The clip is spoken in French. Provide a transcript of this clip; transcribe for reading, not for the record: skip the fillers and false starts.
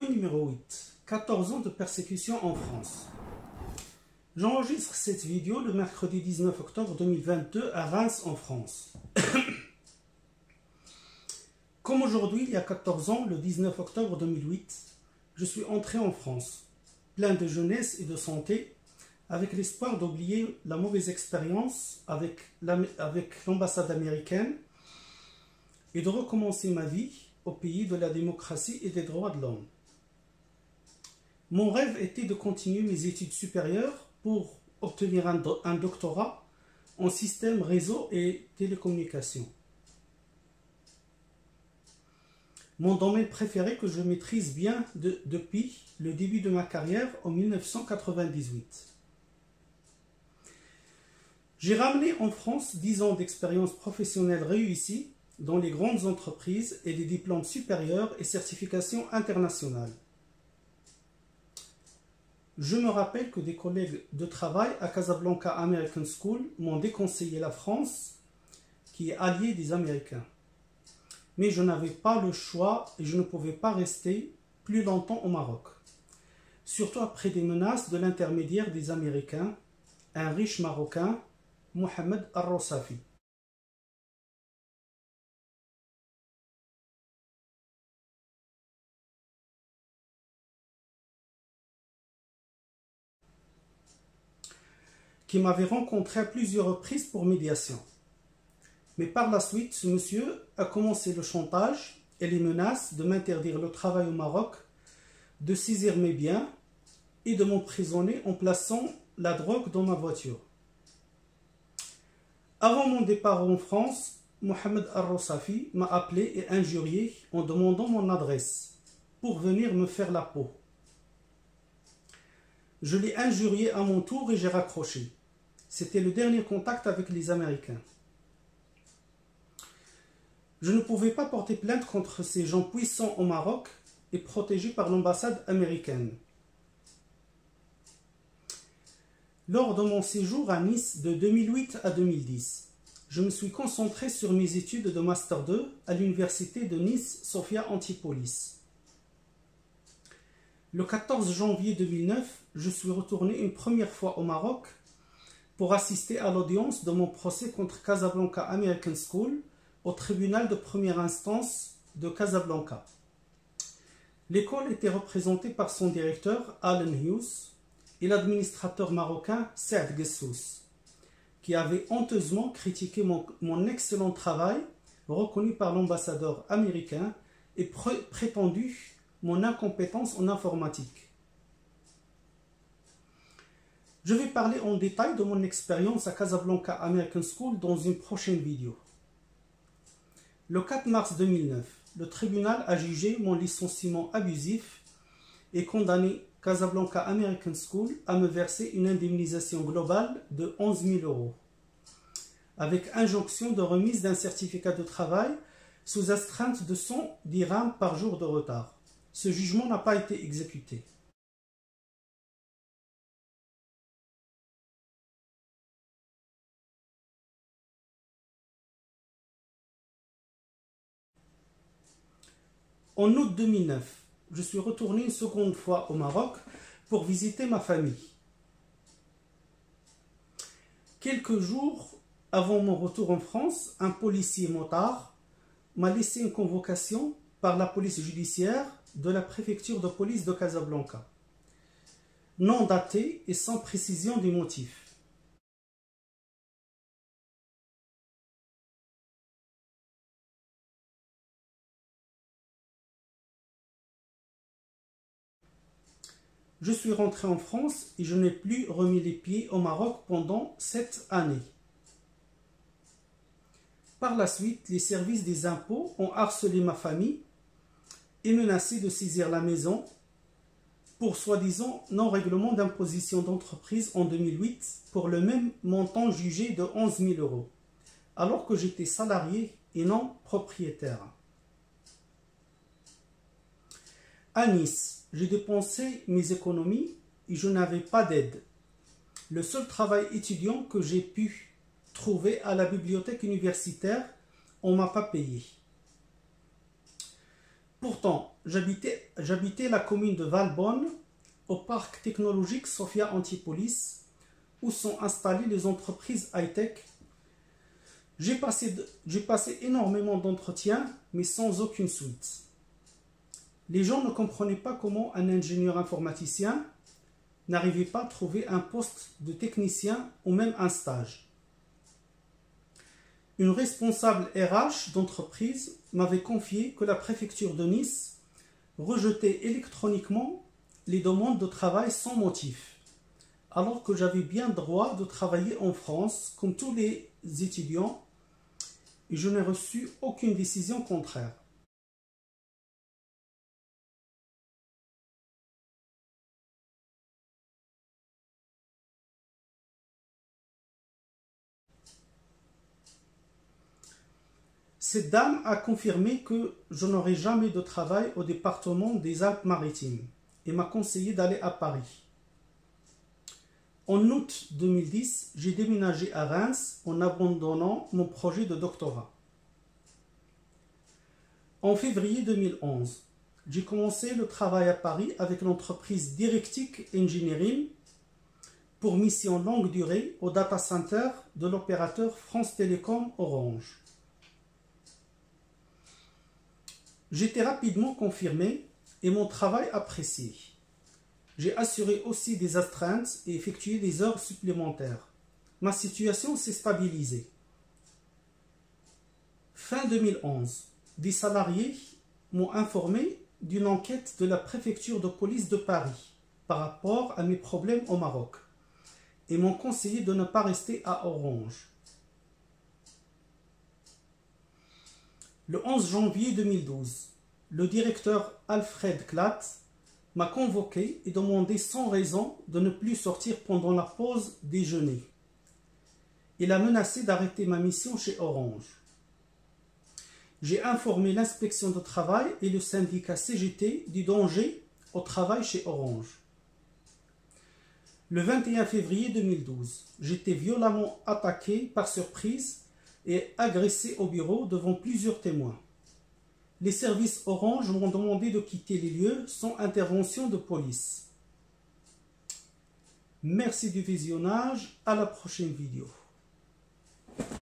Numéro 8. 14 ans de persécution en France. J'enregistre cette vidéo le mercredi 19 octobre 2022 à Reims en France. Comme aujourd'hui, il y a 14 ans, le 19 octobre 2008, je suis entré en France, plein de jeunesse et de santé, avec l'espoir d'oublier la mauvaise expérience avec l'ambassade américaine et de recommencer ma vie au pays de la démocratie et des droits de l'homme. Mon rêve était de continuer mes études supérieures pour obtenir un doctorat en système réseau et télécommunications. Mon domaine préféré que je maîtrise bien depuis le début de ma carrière en 1998. J'ai ramené en France 10 ans d'expérience professionnelle réussie dans les grandes entreprises et des diplômes supérieurs et certifications internationales. Je me rappelle que des collègues de travail à Casablanca American School m'ont déconseillé la France, qui est alliée des Américains. Mais je n'avais pas le choix et je ne pouvais pas rester plus longtemps au Maroc. Surtout après des menaces de l'intermédiaire des Américains, un riche Marocain, Mohamed Al-Rosafi. Qui m'avait rencontré à plusieurs reprises pour médiation. Mais par la suite, ce monsieur a commencé le chantage et les menaces de m'interdire le travail au Maroc, de saisir mes biens et de m'emprisonner en plaçant la drogue dans ma voiture. Avant mon départ en France, Mohamed Al-Rosafi m'a appelé et injurié en demandant mon adresse pour venir me faire la peau. Je l'ai injurié à mon tour et j'ai raccroché. C'était le dernier contact avec les Américains. Je ne pouvais pas porter plainte contre ces gens puissants au Maroc et protégés par l'ambassade américaine. Lors de mon séjour à Nice de 2008 à 2010, je me suis concentré sur mes études de Master 2 à l'université de Nice Sophia Antipolis. Le 14 janvier 2009, je suis retourné une première fois au Maroc pour assister à l'audience de mon procès contre Casablanca American School au tribunal de première instance de Casablanca. L'école était représentée par son directeur Alan Hughes et l'administrateur marocain Saad Gessous, qui avait honteusement critiqué mon excellent travail reconnu par l'ambassadeur américain et prétendu mon incompétence en informatique. Je vais parler en détail de mon expérience à Casablanca American School dans une prochaine vidéo. Le 4 mars 2009, le tribunal a jugé mon licenciement abusif et condamné Casablanca American School à me verser une indemnisation globale de 11 000 €, avec injonction de remise d'un certificat de travail sous astreinte de 100 dirhams par jour de retard. Ce jugement n'a pas été exécuté. En août 2009, je suis retourné une seconde fois au Maroc pour visiter ma famille. Quelques jours avant mon retour en France, un policier motard m'a laissé une convocation par la police judiciaire de la préfecture de police de Casablanca, non datée et sans précision des motifs. Je suis rentré en France et je n'ai plus remis les pieds au Maroc pendant 7 années. Par la suite, les services des impôts ont harcelé ma famille et menacé de saisir la maison pour soi-disant non-règlement d'imposition d'entreprise en 2008 pour le même montant jugé de 11 000 €, alors que j'étais salarié et non propriétaire. À Nice, j'ai dépensé mes économies et je n'avais pas d'aide. Le seul travail étudiant que j'ai pu trouver à la bibliothèque universitaire, on ne m'a pas payé. Pourtant, j'habitais la commune de Valbonne, au parc technologique Sophia Antipolis, où sont installées les entreprises high-tech. J'ai passé énormément d'entretiens, mais sans aucune suite. Les gens ne comprenaient pas comment un ingénieur informaticien n'arrivait pas à trouver un poste de technicien ou même un stage. Une responsable RH d'entreprise m'avait confié que la préfecture de Nice rejetait électroniquement les demandes de travail sans motif, alors que j'avais bien droit de travailler en France comme tous les étudiants et je n'ai reçu aucune décision contraire. Cette dame a confirmé que je n'aurai jamais de travail au département des Alpes-Maritimes et m'a conseillé d'aller à Paris. En août 2010, j'ai déménagé à Reims en abandonnant mon projet de doctorat. En février 2011, j'ai commencé le travail à Paris avec l'entreprise Directic Engineering pour mission longue durée au data center de l'opérateur France Télécom Orange. J'étais rapidement confirmé et mon travail apprécié. J'ai assuré aussi des astreintes et effectué des heures supplémentaires. Ma situation s'est stabilisée. Fin 2011, des salariés m'ont informé d'une enquête de la préfecture de police de Paris par rapport à mes problèmes au Maroc et m'ont conseillé de ne pas rester à Orange. Le 11 janvier 2012, le directeur Alfred Klatt m'a convoqué et demandé sans raison de ne plus sortir pendant la pause déjeuner. Il a menacé d'arrêter ma mission chez Orange. J'ai informé l'inspection de travail et le syndicat CGT du danger au travail chez Orange. Le 21 février 2012, j'étais violemment attaqué par surprise et agressé au bureau devant plusieurs témoins. Les services Orange m'ont demandé de quitter les lieux sans intervention de police. Merci du visionnage, à la prochaine vidéo.